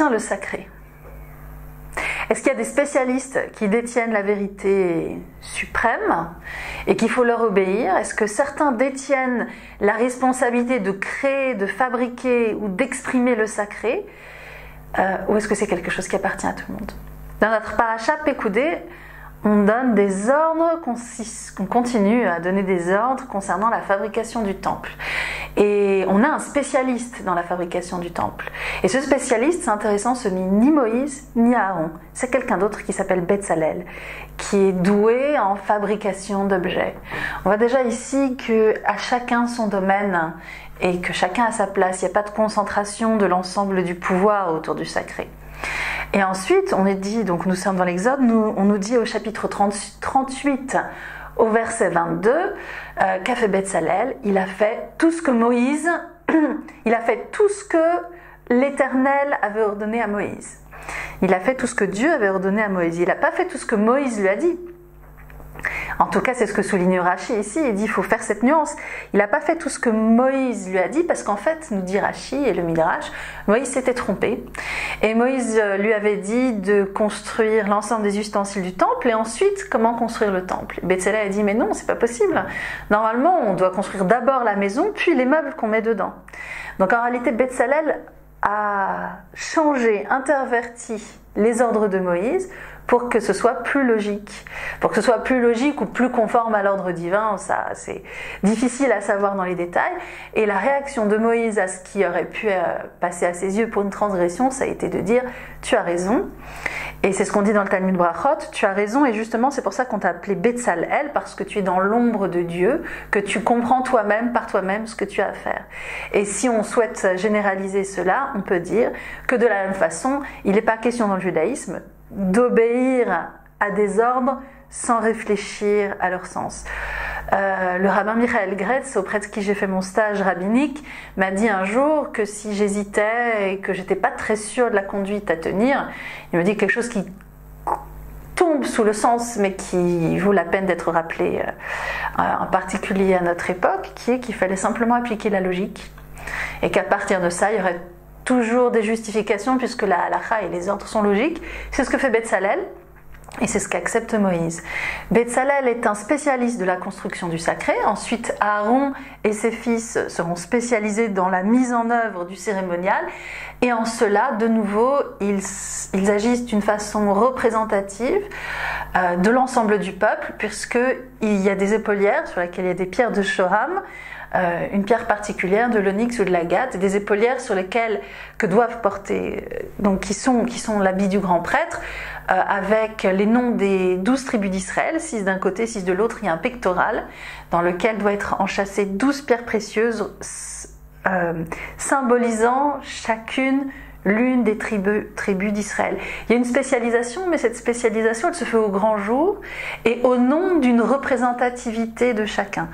appartient le sacré? Est-ce qu'il y a des spécialistes qui détiennent la vérité suprême et qu'il faut leur obéir? Est-ce que certains détiennent la responsabilité de créer, de fabriquer ou d'exprimer le sacré? Ou est-ce que c'est quelque chose qui appartient à tout le monde? Dans notre paracha Pécoudé, on donne des ordres, on continue à donner des ordres concernant la fabrication du temple. Et on a un spécialiste dans la fabrication du temple. Et ce spécialiste, c'est intéressant, ce n'est ni Moïse ni Aaron. C'est quelqu'un d'autre qui s'appelle Betsalel, qui est doué en fabrication d'objets. On voit déjà ici qu'à chacun son domaine et que chacun a sa place. Il n'y a pas de concentration de l'ensemble du pouvoir autour du sacré. Et ensuite, on est dit, donc nous sommes dans l'Exode, on nous dit au chapitre 38, au verset 22, qu'a fait Betsalel? Il a fait tout ce que Moïse, il a fait tout ce que l'Éternel avait ordonné à Moïse. Il a fait tout ce que Dieu avait ordonné à Moïse. Il n'a pas fait tout ce que Moïse lui a dit. En tout cas, c'est ce que souligne Rashi ici. Il dit qu'il faut faire cette nuance. Il n'a pas fait tout ce que Moïse lui a dit, parce qu'en fait, nous dit Rashi et le Midrash, Moïse s'était trompé. Et Moïse lui avait dit de construire l'ensemble des ustensiles du temple, et ensuite, comment construire le temple? Betsalel a dit, mais non, c'est pas possible. Normalement, on doit construire d'abord la maison, puis les meubles qu'on met dedans. Donc en réalité, Betsalel a changé, interverti les ordres de Moïse pour que ce soit plus logique. Pour que ce soit plus logique ou plus conforme à l'ordre divin, ça c'est difficile à savoir dans les détails. Et la réaction de Moïse à ce qui aurait pu passer à ses yeux pour une transgression, ça a été de dire « tu as raison ». Et c'est ce qu'on dit dans le Talmud Brachot, tu as raison, et justement c'est pour ça qu'on t'a appelé Betsalel, parce que tu es dans l'ombre de Dieu, que tu comprends toi-même, par toi-même, ce que tu as à faire. Et si on souhaite généraliser cela, on peut dire que de la même façon, il n'est pas question dans le judaïsme d'obéir à des ordres sans réfléchir à leur sens. Le rabbin Michael Gretz, auprès de qui j'ai fait mon stage rabbinique, m'a dit un jour que si j'hésitais et que j'étais pas très sûre de la conduite à tenir, il me dit quelque chose qui tombe sous le sens mais qui vaut la peine d'être rappelé, en particulier à notre époque, qui est qu'il fallait simplement appliquer la logique et qu'à partir de ça, il y aurait toujours des justifications puisque la halakha et les ordres sont logiques. C'est ce que fait Betsalel. Et c'est ce qu'accepte Moïse. Betsalel est un spécialiste de la construction du sacré. Ensuite, Aaron et ses fils seront spécialisés dans la mise en œuvre du cérémonial. Et en cela, de nouveau, ils agissent d'une façon représentative de l'ensemble du peuple, puisqu'il y a des épaulières sur lesquelles il y a des pierres de shoham, une pierre particulière de l'onyx ou de l'agate, des épaulières sur lesquelles que doivent porter, donc qui sont l'habit du grand prêtre, avec les noms des 12 tribus d'Israël, 6 d'un côté, 6 de l'autre. Il y a un pectoral dans lequel doit être enchâssé 12 pierres précieuses, symbolisant chacune l'une des tribus d'Israël. Il y a une spécialisation, mais cette spécialisation, elle se fait au grand jour et au nom d'une représentativité de chacun.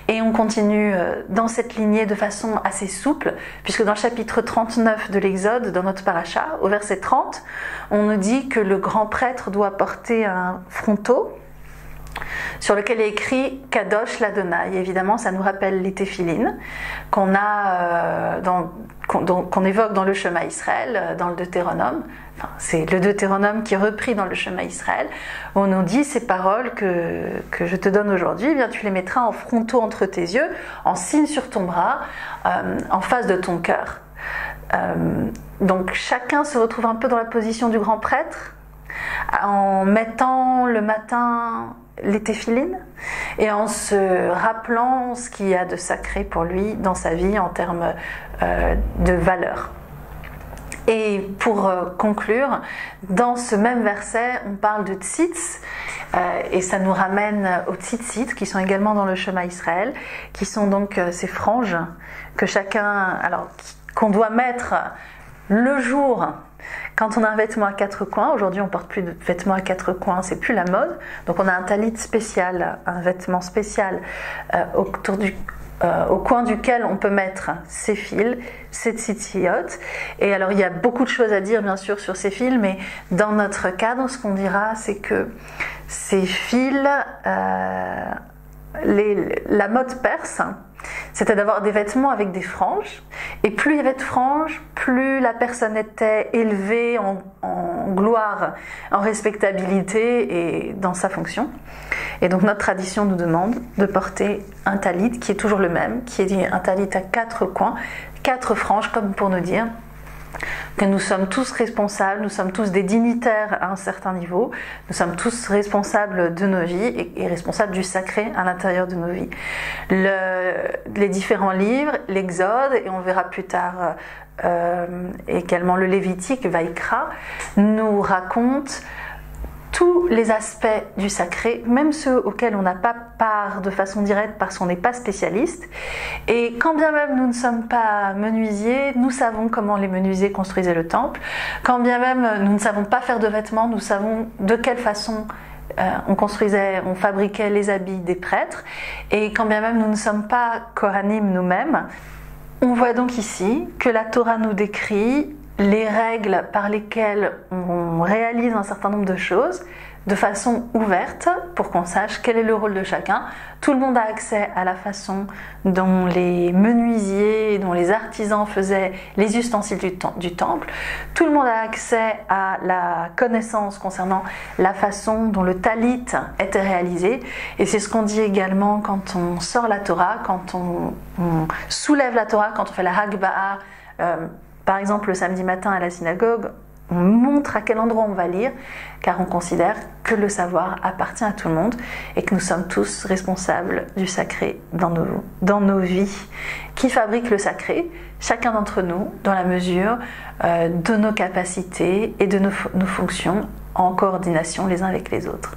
Et on continue dans cette lignée de façon assez souple, puisque dans le chapitre 39 de l'Exode, dans notre paracha, au verset 30, on nous dit que le grand prêtre doit porter un fronteau sur lequel est écrit Kadosh l'Adonai. Évidemment, ça nous rappelle les téphilines qu'on évoque dans le Shema Israël, dans le Deutéronome. Enfin, c'est le Deutéronome qui est repris dans le Shema Israël. On nous dit ces paroles que je te donne aujourd'hui, eh bien, tu les mettras en fronteau entre tes yeux, en signe sur ton bras, en face de ton cœur. Donc chacun se retrouve un peu dans la position du grand prêtre, en mettant le matin les téphilines et en se rappelant ce qu'il y a de sacré pour lui dans sa vie en termes de valeur. Et pour conclure, dans ce même verset, on parle de tzitz, et ça nous ramène aux tzitzit qui sont également dans le Shema Israël, qui sont donc ces franges que qu'on doit mettre le jour. Quand on a un vêtement à 4 coins, aujourd'hui on porte plus de vêtements à 4 coins, c'est plus la mode, donc on a un talit spécial, un vêtement spécial au coin duquel on peut mettre ces fils, ces tzitziot. Et alors il y a beaucoup de choses à dire bien sûr sur ces fils, mais dans notre cadre, ce qu'on dira, c'est que ces fils la mode perse, c'était d'avoir des vêtements avec des franges. Et plus il y avait de franges, plus la personne était élevée en gloire, en respectabilité et dans sa fonction. Et donc notre tradition nous demande de porter un talit qui est toujours le même, qui est un talit à 4 coins, 4 franges, comme pour nous dire que nous sommes tous responsables, nous sommes tous des dignitaires à un certain niveau, nous sommes tous responsables de nos vies et responsables du sacré à l'intérieur de nos vies. Les différents livres, l'Exode, et on verra plus tard également le Lévitique, Vaikra, nous racontent tous les aspects du sacré, même ceux auxquels on n'a pas part de façon directe parce qu'on n'est pas spécialiste. Et quand bien même nous ne sommes pas menuisiers, nous savons comment les menuisiers construisaient le temple. Quand bien même nous ne savons pas faire de vêtements, nous savons de quelle façon on fabriquait les habits des prêtres. Et quand bien même nous ne sommes pas Kohanim nous-mêmes, on voit donc ici que la Torah nous décrit les règles par lesquelles on réalise un certain nombre de choses de façon ouverte pour qu'on sache quel est le rôle de chacun. Tout le monde a accès à la façon dont les menuisiers, dont les artisans faisaient les ustensiles du temple. Tout le monde a accès à la connaissance concernant la façon dont le talit était réalisé. Et c'est ce qu'on dit également quand on sort la Torah, quand on soulève la Torah, quand on fait la Hagba'ah. Par exemple, le samedi matin à la synagogue, on montre à quel endroit on va lire, car on considère que le savoir appartient à tout le monde et que nous sommes tous responsables du sacré dans nos vies. Qui fabrique le sacré? Chacun d'entre nous, dans la mesure de nos capacités et de nos fonctions en coordination les uns avec les autres.